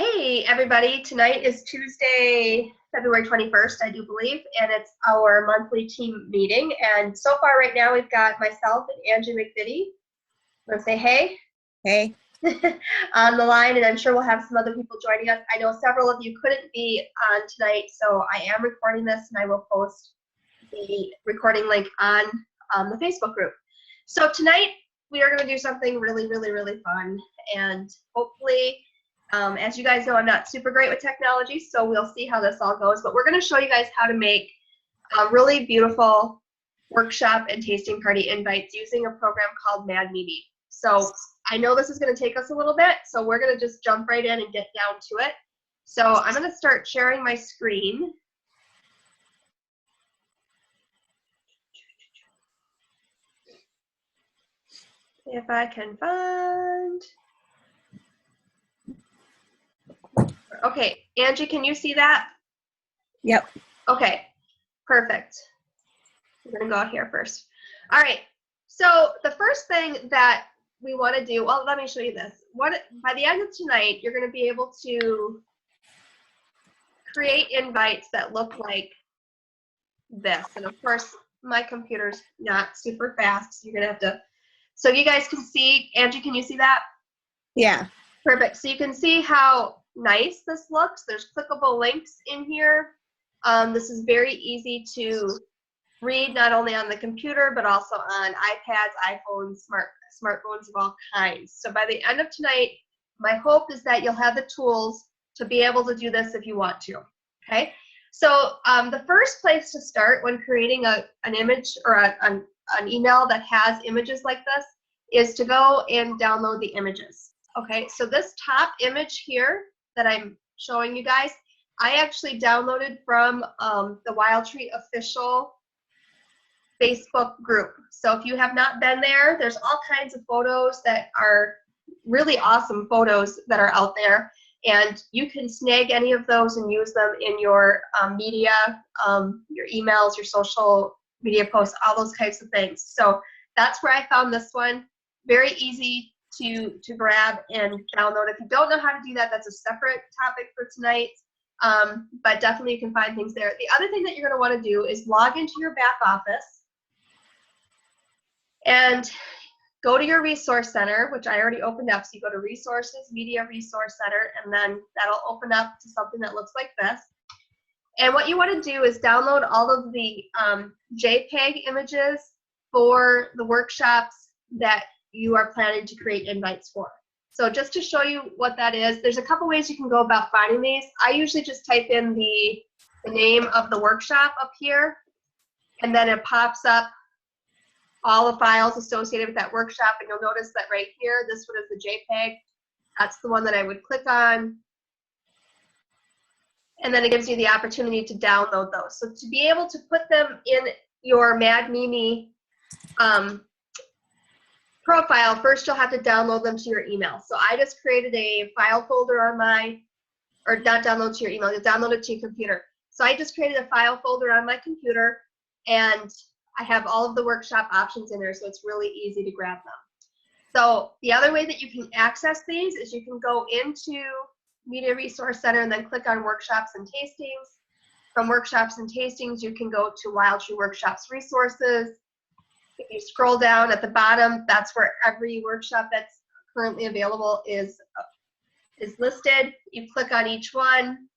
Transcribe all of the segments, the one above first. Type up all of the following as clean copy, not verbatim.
Hey everybody, tonight is Tuesday, February 21st, I do believe, and it's our monthly team meeting. And so far right now we've got myself and Angie McVitie. Want to say hey? Hey. On the line, and I'm sure we'll have some other people joining us. I know several of you couldn't be on tonight, so I am recording this and I will post the recording link on the Facebook group. So tonight we are going to do something really fun, and hopefully as you guys know, I'm not super great with technology, so we'll see how this all goes. But we're going to show you guys how to make really beautiful workshop and tasting party invites using a program called Mad Mimi. So I know this is going to take us a little bit, so we're going to just jump right in and get down to it. So I'm going to start sharing my screen. If I can find... Okay, Angie, can you see that? Yep. Okay, perfect. We're gonna go out here first. All right, so the first thing that we want to do, well, let me show you this. By the end of tonight, you're gonna be able to create invites that look like this. And of course, my computer's not super fast, so you're gonna have to, so you guys can see, Angie, can you see that? Yeah. Perfect, so you can see how nice this looks. There's clickable links in here. This is very easy to read, not only on the computer, but also on iPads, iPhones, smartphones of all kinds. So by the end of tonight, my hope is that you'll have the tools to be able to do this if you want to, okay? So the first place to start when creating an image or an email that has images like this is to go and download the images, okay? So this top image here that I'm showing you guys, I actually downloaded from the Wild Tree official Facebook group. So if you have not been there, there's all kinds of photos that are really awesome photos that are out there, and you can snag any of those and use them in your media, your emails, your social media posts, all those types of things. So that's where I found this one. Very easy to grab and download. If you don't know how to do that, that's a separate topic for tonight. But definitely you can find things there. The other thing that you're going to want to do is log into your back office and go to your resource center, which I already opened up. So you go to Resources, Media Resource Center, and then that'll open up to something that looks like this. And what you want to do is download all of the JPEG images for the workshops that you are planning to create invites for. So just to show you what that is, there's a couple ways you can go about finding these. I usually just type in the name of the workshop up here, and then it pops up all the files associated with that workshop, and you'll notice that right here, this one is the JPEG. That's the one that I would click on. And then it gives you the opportunity to download those. So to be able to put them in your Mad Mimi profile, first you'll have to download them to your email. So I just created a file folder on my, or not download to your email, you'll download it to your computer. So I just created a file folder on my computer, and I have all of the workshop options in there, so it's really easy to grab them. So the other way that you can access these is you can go into Media Resource Center and then click on Workshops and Tastings. From Workshops and Tastings, you can go to Wild Tree Workshops Resources. If you scroll down at the bottom, that's where every workshop that's currently available is listed. You click on each one,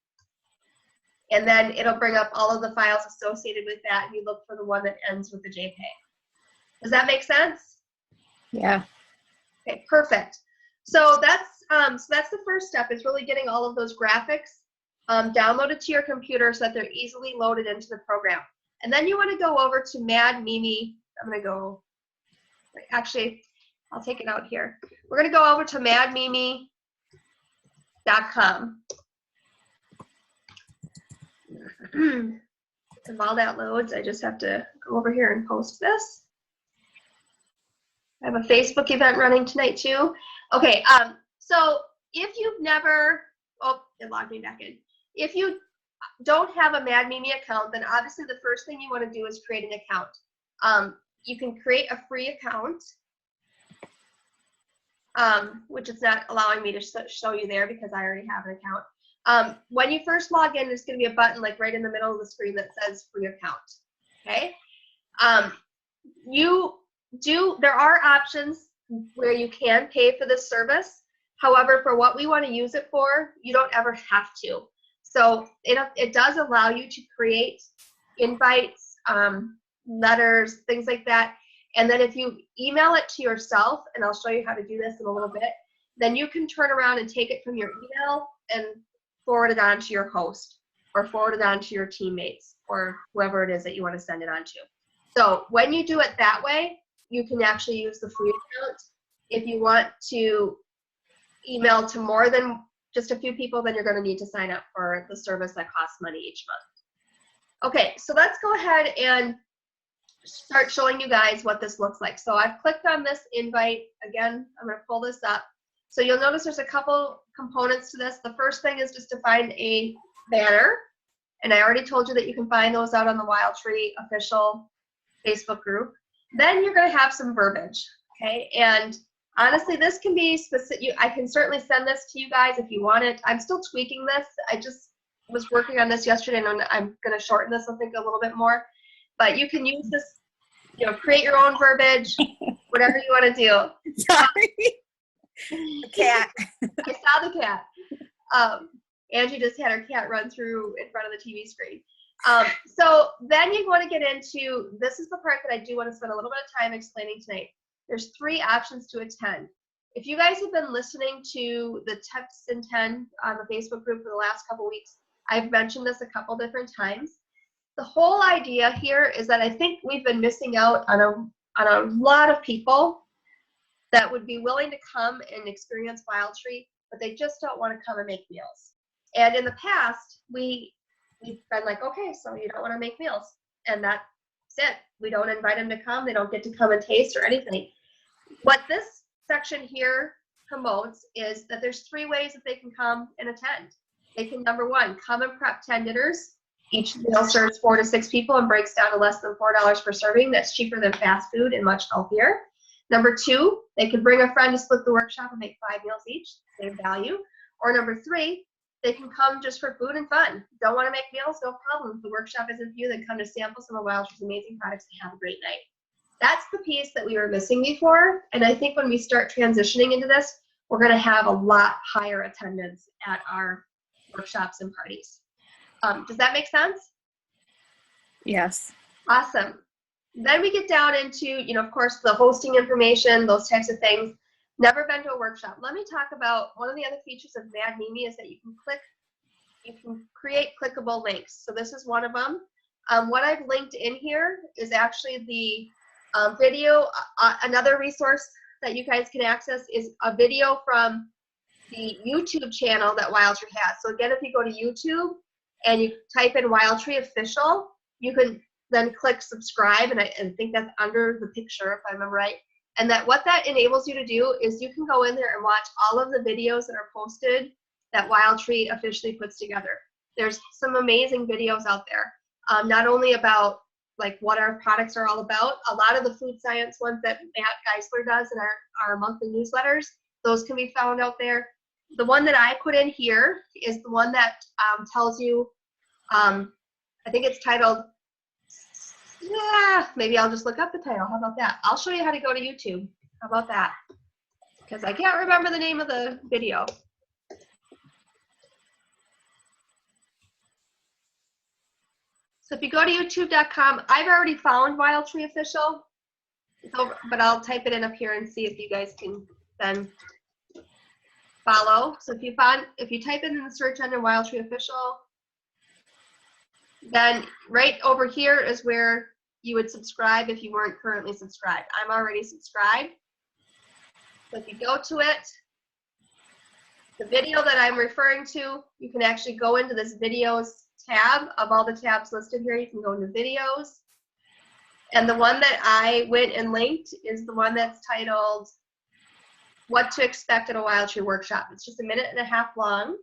and then it'll bring up all of the files associated with that, and you look for the one that ends with the JPEG. Does that make sense? Yeah. Okay, perfect. So that's the first step, is really getting all of those graphics downloaded to your computer so that they're easily loaded into the program. And then you want to go over to Mad Mimi. I'm going to go, actually, I'll take it out here. We're going to go over to madmimi.com. And while that loads, I just have to go over here and post this. I have a Facebook event running tonight too. Okay, so if you've never, oh, it logged me back in. If you don't have a Mad Mimi account, then obviously the first thing you want to do is create an account. You can create a free account. which it's not allowing me to show you there because I already have an account. When you first log in, there's going to be a button like right in the middle of the screen that says free account. Okay. There are options where you can pay for this service. However, for what we want to use it for, you don't ever have to. So it does allow you to create invites, letters, things like that. And then if you email it to yourself, and I'll show you how to do this in a little bit, then you can turn around and take it from your email and forward it on to your host or forward it on to your teammates or whoever it is that you want to send it on to. So when you do it that way, you can actually use the free account. If you want to email to more than just a few people, then you're going to need to sign up for the service that costs money each month. Okay, so let's go ahead and start showing you guys what this looks like. So I've clicked on this invite. Again, I'm going to pull this up. So you'll notice there's a couple components to this. The first thing is just to find a banner. And I already told you that you can find those out on the Wild Tree official Facebook group. Then you're going to have some verbiage, okay? And honestly, this can be specific. I can certainly send this to you guys if you want it. I'm still tweaking this. I just was working on this yesterday, and I'm going to shorten this, I think, a little bit more. But you can use this, create your own verbiage, whatever you want to do. Sorry. The cat. I saw the cat. Angie just had her cat run through in front of the TV screen. So then you want to get into, this is the part that I do want to spend a little bit of time explaining tonight. There's 3 options to attend. If you guys have been listening to the Tips in 10 on the Facebook group for the last couple weeks, I've mentioned this a couple different times. The whole idea here is that I think we've been missing out on a lot of people that would be willing to come and experience Wild Tree, but they just don't want to come and make meals. And in the past, we've been like, okay, so you don't want to make meals, and that's it. We don't invite them to come. They don't get to come and taste or anything. What this section here promotes is that there's 3 ways that they can come and attend. They can, number 1, come and prep 10 dinners. Each meal serves 4 to 6 people and breaks down to less than $4 per serving. That's cheaper than fast food and much healthier. Number 2, they can bring a friend to split the workshop and make 5 meals each, same value. Or number 3, they can come just for food and fun. Don't want to make meals? No problem. If the workshop isn't for you, then come to sample some of Wild Tree's amazing products and have a great night. That's the piece that we were missing before, and I think when we start transitioning into this, we're going to have a lot higher attendance at our workshops and parties. Does that make sense? Yes. Awesome. Then we get down into, of course, the hosting information, those types of things. Never been to a workshop. Let me talk about one of the other features of Mad Mimi is that you can create clickable links. So this is one of them. What I've linked in here is actually the video. Another resource that you guys can access is a video from the YouTube channel that Wild Tree has. So again, if you go to YouTube and you type in Wild Tree Official, you can then click subscribe, and I think that's under the picture, if I remember right. And what that enables you to do is you can go in there and watch all of the videos that are posted that Wild Tree officially puts together. There's some amazing videos out there, not only about like what our products are all about. A lot of the food science ones that Matt Geisler does in our monthly newsletters, those can be found out there. The one that I put in here is the one that tells you, I think it's titled, maybe I'll just look up the title. How about that? I'll show you how to go to YouTube. How about that? Because I can't remember the name of the video. So if you go to youtube.com, I've already found Wild Tree Official, but I'll type it in up here and see if you guys can then follow. So if you type it in the search under Wild Tree Official, then right over here is where you would subscribe if you weren't currently subscribed. I'm already subscribed. So if you go to it, the video that I'm referring to, you can actually go into this videos tab. Of all the tabs listed here, you can go into videos. And the one that I went and linked is the one that's titled What to Expect at a Wild Tree Workshop. It's just 1.5 minutes long,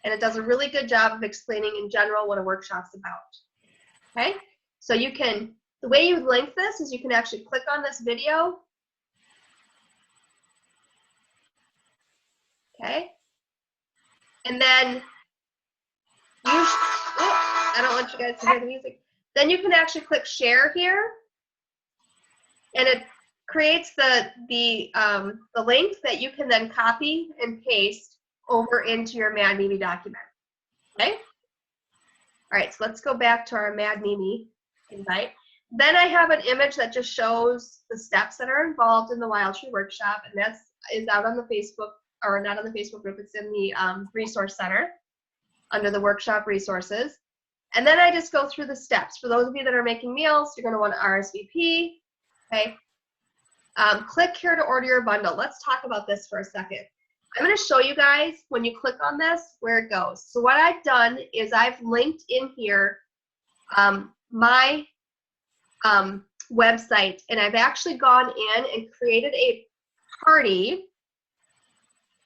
and it does a really good job of explaining in general what a workshop's about. Okay? So you can, the way you link this is you can actually click on this video, Okay. And then I don't want you guys to hear the music. Then you can actually click share here, and it creates the link that you can then copy and paste over into your Mad Mimi document. Okay. All right, so let's go back to our Mad Mimi invite. Then I have an image that just shows the steps that are involved in the Wild Tree Workshop, and that is out on the Facebook, or not on the Facebook group, it's in the Resource Center under the workshop resources. And then I just go through the steps. For those of you that are making meals, you're going to want to RSVP. Okay. Click here to order your bundle. Let's talk about this for a second. I'm going to show you guys when you click on this where it goes. So what I've done is I've linked in here my website, and I've actually gone in and created a party.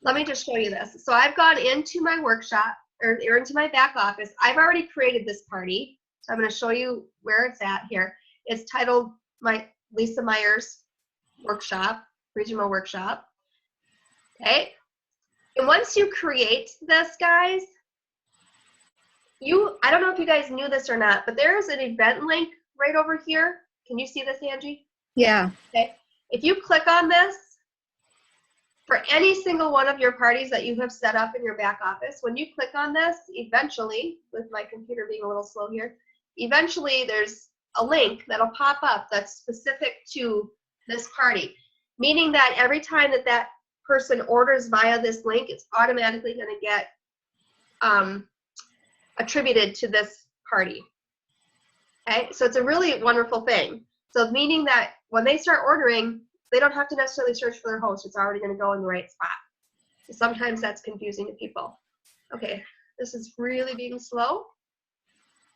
Let me just show you this. So I've gone into my workshop or into my back office. I've already created this party. So I'm going to show you where it's at here. It's titled my Lisa Myers Workshop, Regional Workshop. Okay. And once you create this, guys, I don't know if you guys knew this or not, but there is an event link right over here. Can you see this, Angie? Yeah. Okay. If you click on this, for any single one of your parties that you have set up in your back office, when you click on this, eventually, with my computer being a little slow here, eventually there's a link that'll pop up that's specific to this party, meaning that every time that that person orders via this link, it's automatically going to get attributed to this party. Okay, so it's a really wonderful thing. So meaning that when they start ordering, they don't have to necessarily search for their host. It's already going to go in the right spot. So sometimes that's confusing to people. Okay, this is really being slow.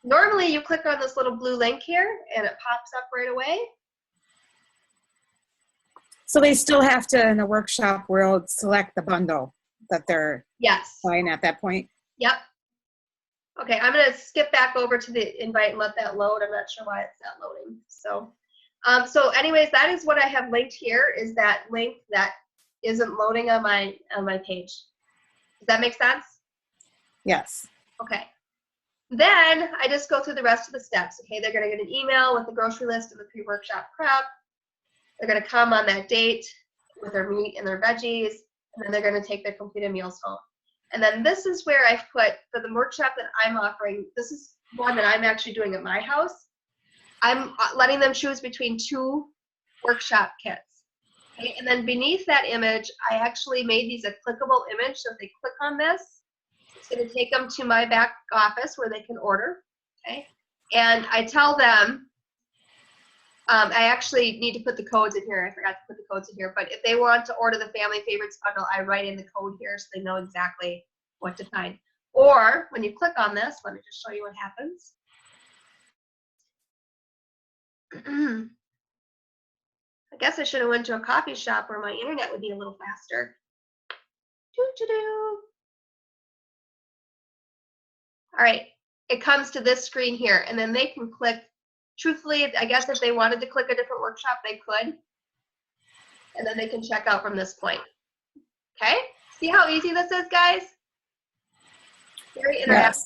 Normally you click on this little blue link here and it pops up right away. So they still have to, in the workshop world, select the bundle that they're buying at that point? Yep. Okay, I'm going to skip back over to the invite and let that load. I'm not sure why it's not loading. So anyways, that is what I have linked here, is that link that isn't loading on my page. Does that make sense? Yes. Okay. Then I just go through the rest of the steps. Okay, they're going to get an email with the grocery list and the pre-workshop prep. They're going to come on that date with their meat and their veggies, and then they're going to take their completed meals home. And then this is where I've put, for the workshop that I'm offering, this is one that I'm actually doing at my house. I'm letting them choose between 2 workshop kits. Okay? And then beneath that image, I actually made these a clickable image. So if they click on this, it's going to take them to my back office where they can order. Okay? And I tell them, I actually need to put the codes in here. I forgot to put the codes in here. But if they want to order the Family Favorites bundle, I write in the code here so they know exactly what to find. Or when you click on this, let me just show you what happens. I guess I should have went to a coffee shop where my internet would be a little faster. All right, it comes to this screen here, and then they can click. Truthfully, I guess if they wanted to click a different workshop, they could. And then they can check out from this point. Okay? See how easy this is, guys? Very interactive. Yes.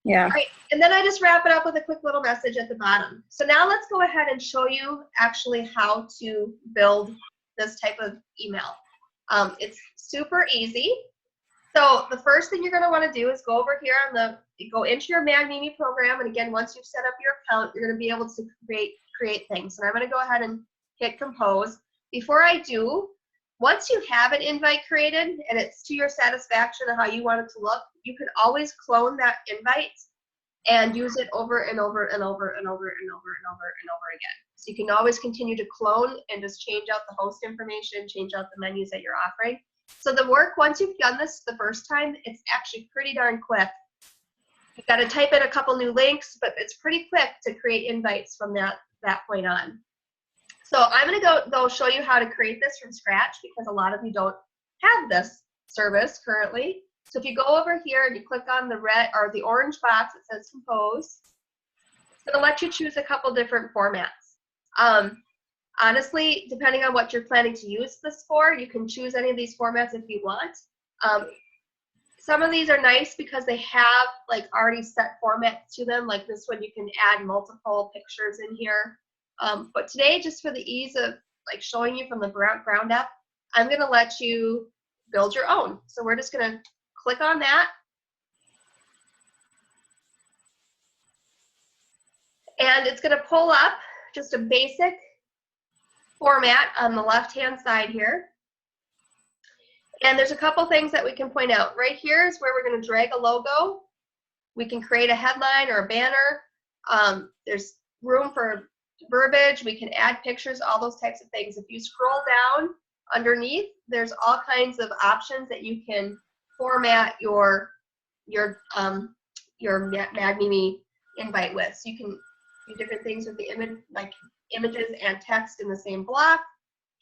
Yeah. All right, and then I just wrap it up with a quick little message at the bottom. So now let's go ahead and show you actually how to build this type of email. It's super easy. So the first thing you're going to want to do is go over here go into your Mad Mimi program, and again, once you've set up your account, you're going to be able to create things. And I'm going to go ahead and hit compose. Before I do, once you have an invite created and it's to your satisfaction of how you want it to look, you can always clone that invite and use it over and over and over and over and over and over and over again. So you can always continue to clone and just change out the host information, change out the menus that you're offering. So the work, once you've done this the first time, it's actually pretty darn quick. You've got to type in a couple new links, but it's pretty quick to create invites from that point on. So I'm going to go show you how to create this from scratch, because a lot of you don't have this service currently. So if you go over here and you click on the red or the orange box that says compose, it's going to let you choose a couple different formats. Honestly, depending on what you're planning to use this for, you can choose any of these formats if you want. Some of these are nice because they have like already set formats to them. Like this one, you can add multiple pictures in here. But today, just for the ease of like showing you from the ground up, I'm going to let you build your own. So we're just going to click on that. And it's going to pull up just a basic format on the left-hand side here. And there's a couple things that we can point out. Right here is where we're going to drag a logo. We can create a headline or a banner. There's room for verbiage. We can add pictures, all those types of things. If you scroll down underneath, there's all kinds of options that you can format your MagMimi invite with. So you can do different things with the image, like images and text in the same block,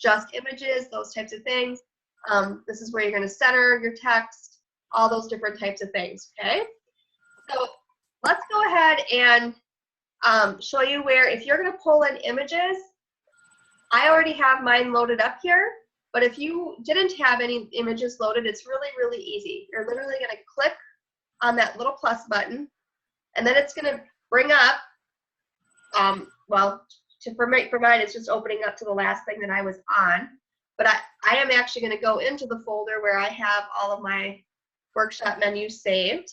just images, those types of things. This is where you're going to center your text, all those different types of things, okay? So let's go ahead and show you where, if you're going to pull in images, I already have mine loaded up here, but if you didn't have any images loaded, it's really, really easy. You're literally going to click on that little plus button, and then it's going to bring up, well, for mine, it's just opening up to the last thing that I was on. But I am actually going to go into the folder where I have all of my workshop menus saved.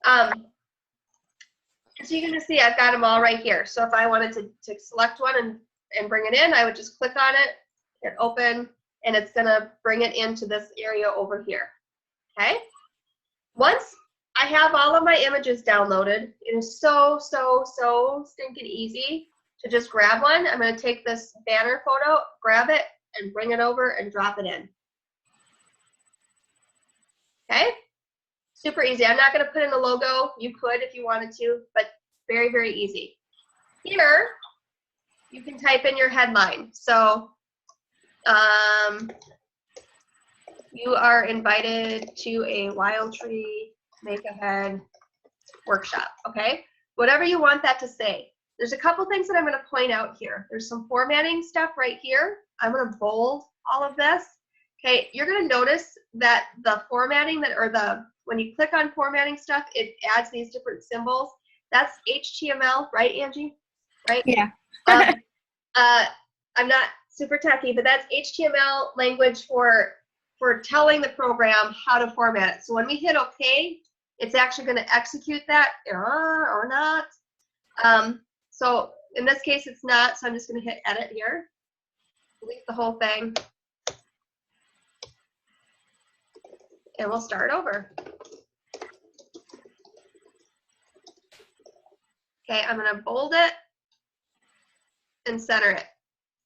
So you're going to see I've got them all right here. So if I wanted to select one and bring it in, I would just click on it, hit open, and it's going to bring it into this area over here. Okay? Once I have all of my images downloaded, it is so stinking easy to just grab one. I'm going to take this banner photo, grab it, and bring it over and drop it in. Okay? Super easy. I'm not going to put in a logo. You could if you wanted to, but very, very easy. Here, you can type in your headline. So, you are invited to a Wild Tree Make-A-Head workshop, okay? Whatever you want that to say. There's a couple things that I'm going to point out here. There's some formatting stuff right here. I'm going to bold all of this. Okay, you're going to notice that the formatting when you click on formatting stuff, it adds these different symbols. That's HTML, right, Angie? Right? Yeah. I'm not super techy, but that's HTML language for telling the program how to format it. So when we hit OK, it's actually going to execute that or not. So in this case, it's not. So I'm just going to hit edit here. Delete the whole thing. And we'll start over. Okay, I'm going to bold it and center it.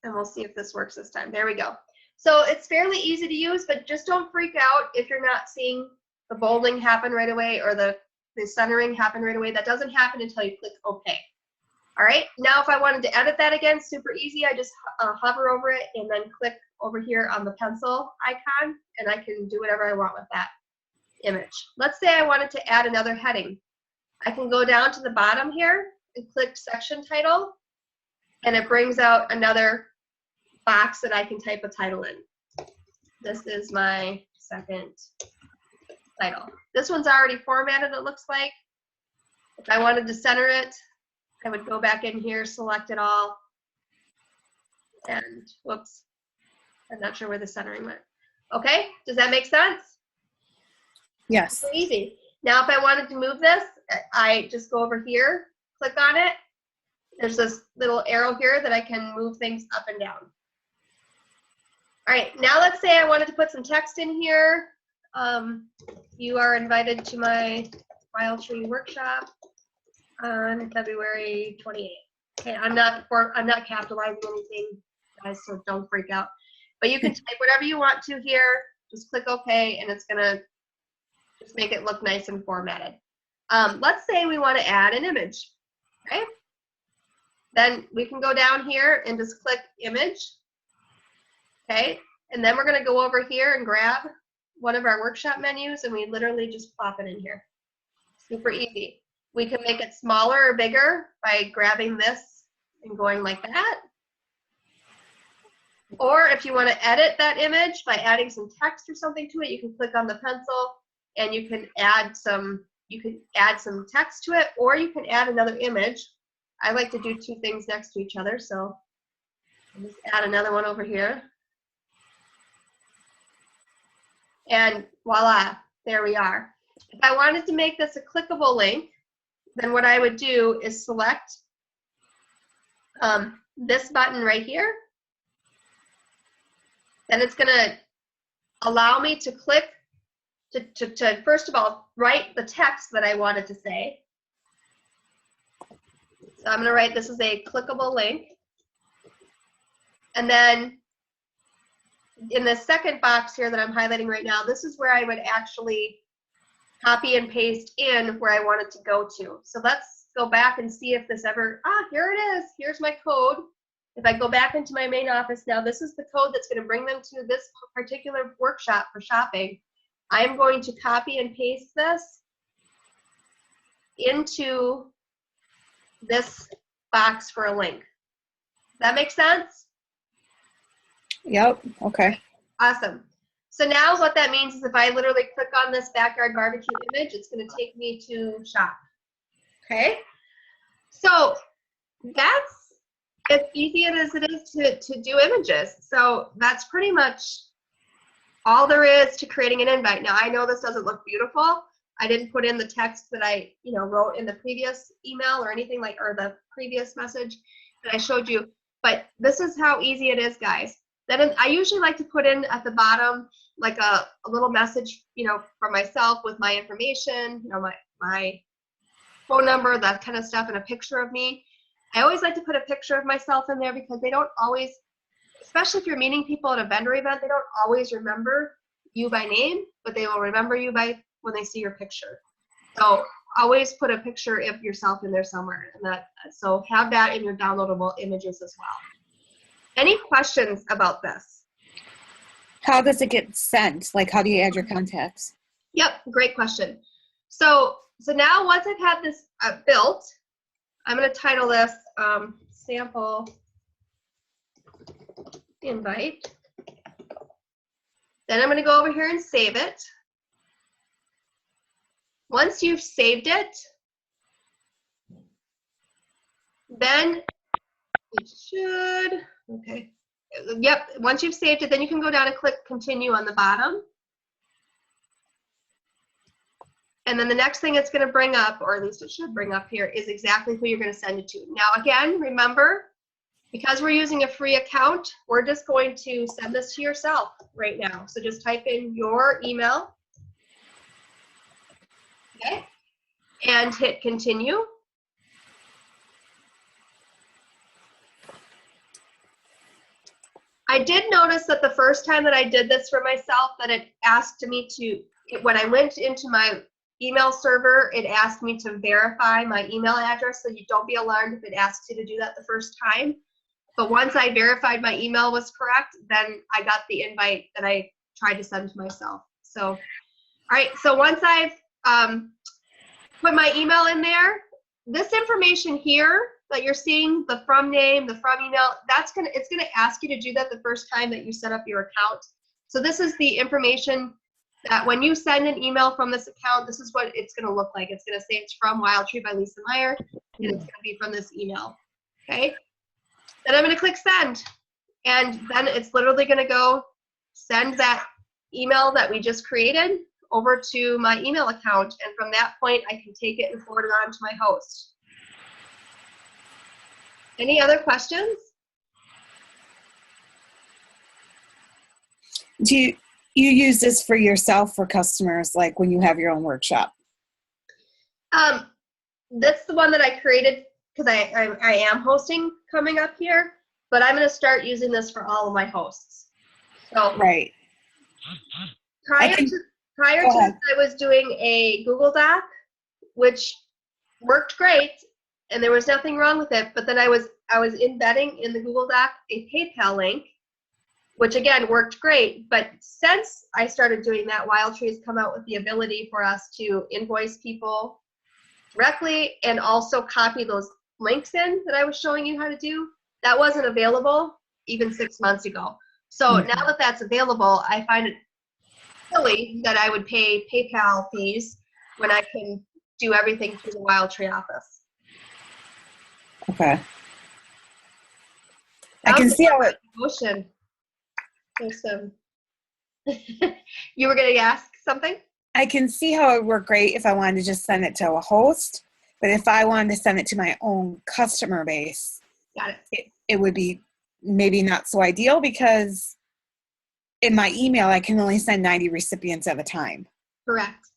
And we'll see if this works this time. There we go. So it's fairly easy to use, but just don't freak out if you're not seeing the bolding happen right away or the centering happen right away. That doesn't happen until you click OK. All right, now if I wanted to edit that again, super easy. I just hover over it and then click over here on the pencil icon, and I can do whatever I want with that image. Let's say I wanted to add another heading. I can go down to the bottom here and click section title, and it brings out another box that I can type a title in. This is my second title. This one's already formatted, it looks like. If I wanted to center it, I would go back in here, select it all, and whoops, I'm not sure where the centering went. Okay, does that make sense? Yes. So easy. Now if I wanted to move this, I just go over here, click on it. There's this little arrow here that I can move things up and down. All right, now let's say I wanted to put some text in here. You are invited to my Wild Tree workshop on February 28th. Okay, I'm not capitalizing anything, guys, so don't freak out. But you can type whatever you want to here. Just click OK, and it's gonna just make it look nice and formatted. Let's say we want to add an image. Okay. Then we can go down here and just click image. Okay, and then we're going to go over here and grab one of our workshop menus, and we literally just plop it in here. Super easy. We can make it smaller or bigger by grabbing this and going like that. Or if you want to edit that image by adding some text or something to it, you can click on the pencil and you can add some text to it, or you can add another image. I like to do two things next to each other, so I'll just add another one over here. And voila, there we are. If I wanted to make this a clickable link, then what I would do is select this button right here. Then it's going to allow me to click to first of all write the text that I wanted to say. So I'm going to write, this is a clickable link. And then in the second box here that I'm highlighting right now, this is where I would actually copy and paste in where I want it to go to. So let's go back and see if this ever, here it is. Here's my code. If I go back into my main office now, this is the code that's going to bring them to this particular workshop for shopping. I'm going to copy and paste this into this box for a link. That makes sense? Yep, okay. Awesome. So now what that means is if I literally click on this backyard barbecue image, it's going to take me to shop. Okay? So that's as easy as it is to do images. So that's pretty much all there is to creating an invite. Now I know this doesn't look beautiful. I didn't put in the text that I wrote in the previous email or anything like, or the previous message that I showed you, but this is how easy it is, guys. Then I usually like to put in at the bottom like a little message, for myself with my information, my phone number, that kind of stuff, and a picture of me. I always like to put a picture of myself in there because they don't always, especially if you're meeting people at a vendor event, they don't always remember you by name, but they will remember you by when they see your picture. So always put a picture of yourself in there somewhere, and so have that in your downloadable images as well. Any questions about this? How does it get sent? Like, how do you add your contacts? Yep, great question. So now once I've had this built, I'm going to title this sample invite. Then I'm going to go over here and save it. Once you've saved it, then it should, okay. Yep, once you've saved it, then you can go down and click continue on the bottom. And then the next thing it's going to bring up, or at least it should bring up here, is exactly who you're going to send it to. Now again, remember, because we're using a free account, we're just going to send this to yourself right now. So just type in your email, okay, and hit continue. I did notice that the first time that I did this for myself, that it asked me to, when I went into my email server, it asked me to verify my email address, so you don't be alarmed if it asks you to do that the first time. But once I verified my email was correct, then I got the invite that I tried to send to myself. So, all right, so once I've put my email in there, this information here that you're seeing, the from name, the from email, it's gonna ask you to do that the first time that you set up your account. So this is the information that when you send an email from this account, this is what it's gonna look like. It's gonna say it's from Wild Tree by Lisa Meyer, and it's gonna be from this email, okay? Then I'm gonna click send, and then it's literally gonna go send that email that we just created over to my email account, and from that point, I can take it and forward it on to my host. Any other questions? Do you use this for yourself, for customers, like when you have your own workshop? That's the one that I created because I am hosting coming up here, but I'm going to start using this for all of my hosts. So right. Prior to this, I was doing a Google Doc, which worked great, and there was nothing wrong with it. But then I was embedding in the Google Doc a PayPal link, which again worked great. But since I started doing that, Wild Tree has come out with the ability for us to invoice people directly and also copy those links in that I was showing you how to do. That wasn't available even 6 months ago. So now that that's available, I find it silly that I would pay PayPal fees when I can do everything through the WildTree office. Okay. I can see how it. Motion. There's some. You were going to ask something? I can see how it would work great if I wanted to just send it to a host, but if I wanted to send it to my own customer base, got it. It would be maybe not so ideal because in my email I can only send 90 recipients at a time. Correct.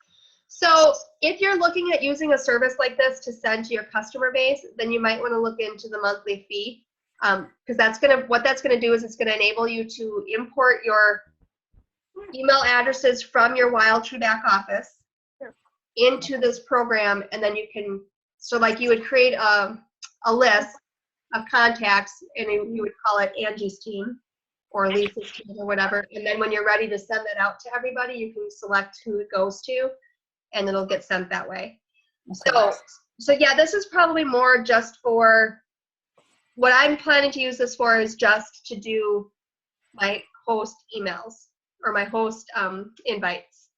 So if you're looking at using a service like this to send to your customer base, then you might want to look into the monthly fee, because what that's gonna do is it's gonna enable you to import your email addresses from your WildTree back office into this program, and then you can, so like you would create a list of contacts, and you would call it Angie's team or Lisa's team or whatever, and then when you're ready to send that out to everybody, you can select who it goes to, and it'll get sent that way. Okay. So yeah, this is probably more just for, what I'm planning to use this for is just to do my host emails or my host invites.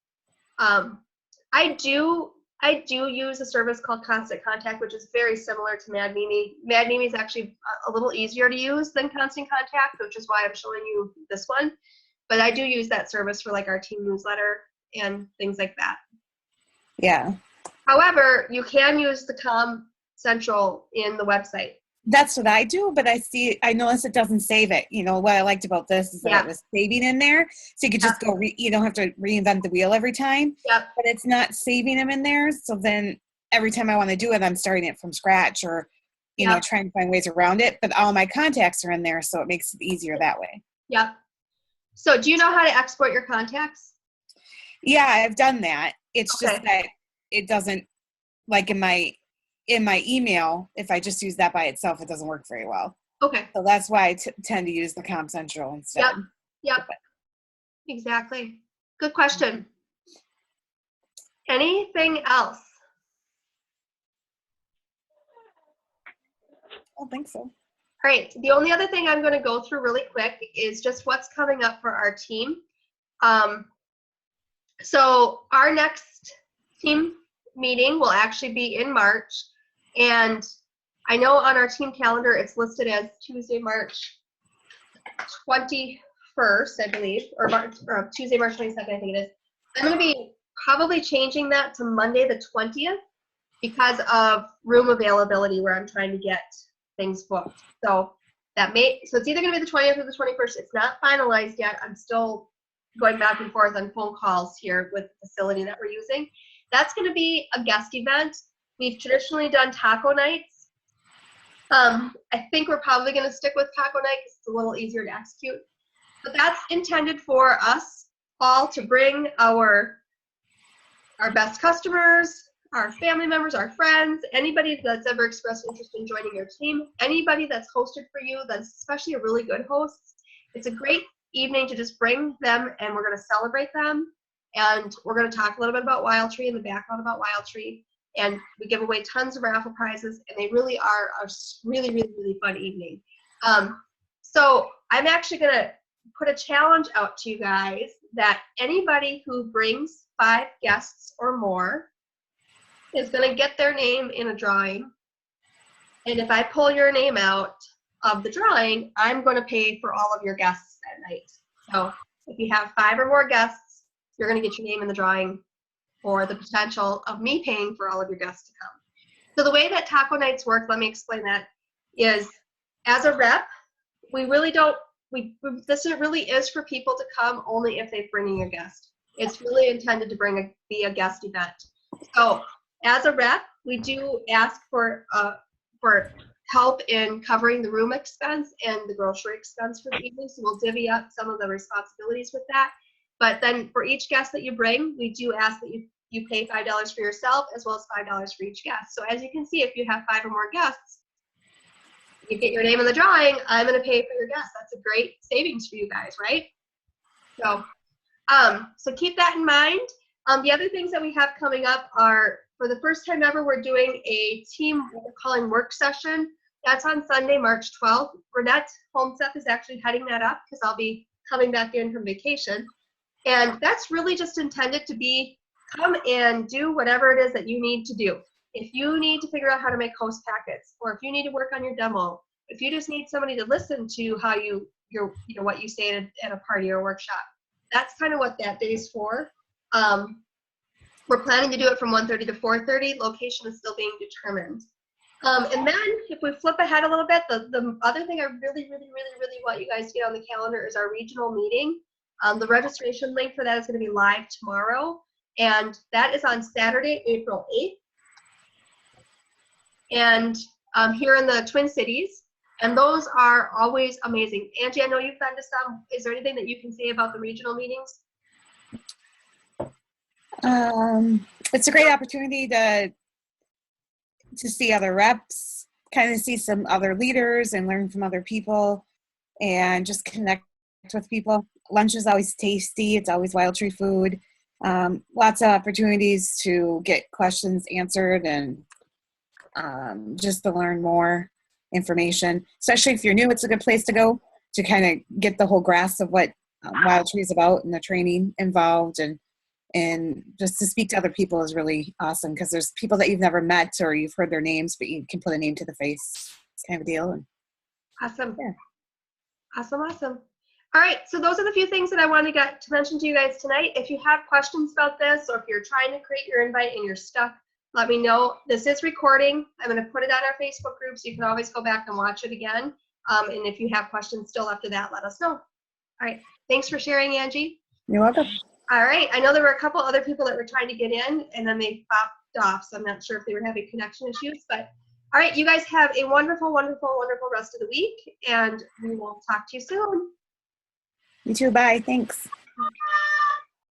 I do use a service called Constant Contact, which is very similar to Mad Mimi. Mad Mimi is actually a little easier to use than Constant Contact, which is why I'm showing you this one. But I do use that service for like our team newsletter and things like that. Yeah. However, you can use the Com Central in the website. That's what I do, but I notice it doesn't save it. You know, what I liked about this is that it was saving in there. So you could just go, you don't have to reinvent the wheel every time. Yep. But it's not saving them in there. So then every time I want to do it, I'm starting it from scratch or, you know, trying to find ways around it. But all my contacts are in there, so it makes it easier that way. Yep. So do you know how to export your contacts? Yeah, I've done that. It's just that it doesn't, like in my email, if I just use that by itself, it doesn't work very well. Okay. So that's why I tend to use the Com Central instead. Yep. Exactly. Good question. Anything else? I don't think so. All right. The only other thing I'm going to go through really quick is just what's coming up for our team. So our next team meeting will actually be in March. And I know on our team calendar, it's listed as Tuesday, March 21st, I believe, or Tuesday, March 22nd, I think it is. I'm going to be probably changing that to Monday the 20th because of room availability where I'm trying to get things booked. So it's either going to be the 20th or the 21st. It's not finalized yet. I'm still going back and forth on phone calls here with the facility that we're using. That's going to be a guest event. We've traditionally done taco nights. I think we're probably going to stick with taco night because it's a little easier to execute. But that's intended for us all to bring our best customers, our family members, our friends, anybody that's ever expressed interest in joining your team, anybody that's hosted for you, that's especially a really good host. It's a great evening to just bring them, and we're going to celebrate them. And we're going to talk a little bit about WildTree and the background about WildTree. And we give away tons of raffle prizes, and they really are a really, really, really fun evening. So I'm actually going to put a challenge out to you guys that anybody who brings 5 guests or more is going to get their name in a drawing. And if I pull your name out of the drawing, I'm going to pay for all of your guests that night. So if you have 5 or more guests, you're going to get your name in the drawing for the potential of me paying for all of your guests to come. So the way that taco nights work, let me explain that, is as a rep, we really don't, this really is for people to come only if they're bringing a guest. It's really intended to be a guest event. So as a rep, we do ask for help in covering the room expense and the grocery expense for the evening. So we'll divvy up some of the responsibilities with that. But then for each guest that you bring, we do ask that you pay $5 for yourself as well as $5 for each guest. So as you can see, if you have 5 or more guests, you get your name in the drawing, I'm going to pay for your guests. That's a great savings for you guys, right? So, so keep that in mind. The other things that we have coming up are for the first time ever, we're doing a team, what we're calling work session. That's on Sunday, March 12th. Renette Holmseth is actually heading that up because I'll be coming back in from vacation. And that's really just intended to be, come and do whatever it is that you need to do. If you need to figure out how to make host packets, or if you need to work on your demo, if you just need somebody to listen to how what you say at a party or a workshop, that's kind of what that day is for. We're planning to do it from 1:30 to 4:30. Location is still being determined. And then if we flip ahead a little bit, the other thing I really want you guys to get on the calendar is our regional meeting. The registration link for that is going to be live tomorrow, and that is on Saturday, April 8th. And here in the Twin Cities, and those are always amazing. Angie, I know you've been to some. Is there anything that you can say about the regional meetings? It's a great opportunity to see other reps, kind of see some other leaders and learn from other people and just connect with people. Lunch is always tasty. It's always Wild Tree food. Lots of opportunities to get questions answered and just to learn more information. Especially if you're new, it's a good place to go to kind of get the whole grasp of what Wild Tree is about and the training involved, and just to speak to other people is really awesome because there's people that you've never met or you've heard their names, but you can put a name to the face. It's kind of a deal. Awesome. Yeah. Awesome. All right, so those are the few things that I wanted to mention to you guys tonight. If you have questions about this, or if you're trying to create your invite and you're stuck, let me know. This is recording. I'm going to put it on our Facebook group, so you can always go back and watch it again. And if you have questions still after that, let us know. All right, thanks for sharing, Angie. You're welcome. All right, I know there were a couple other people that were trying to get in, and then they popped off, so I'm not sure if they were having connection issues, but all right, you guys have a wonderful rest of the week, and we will talk to you soon. You too. Bye. Thanks.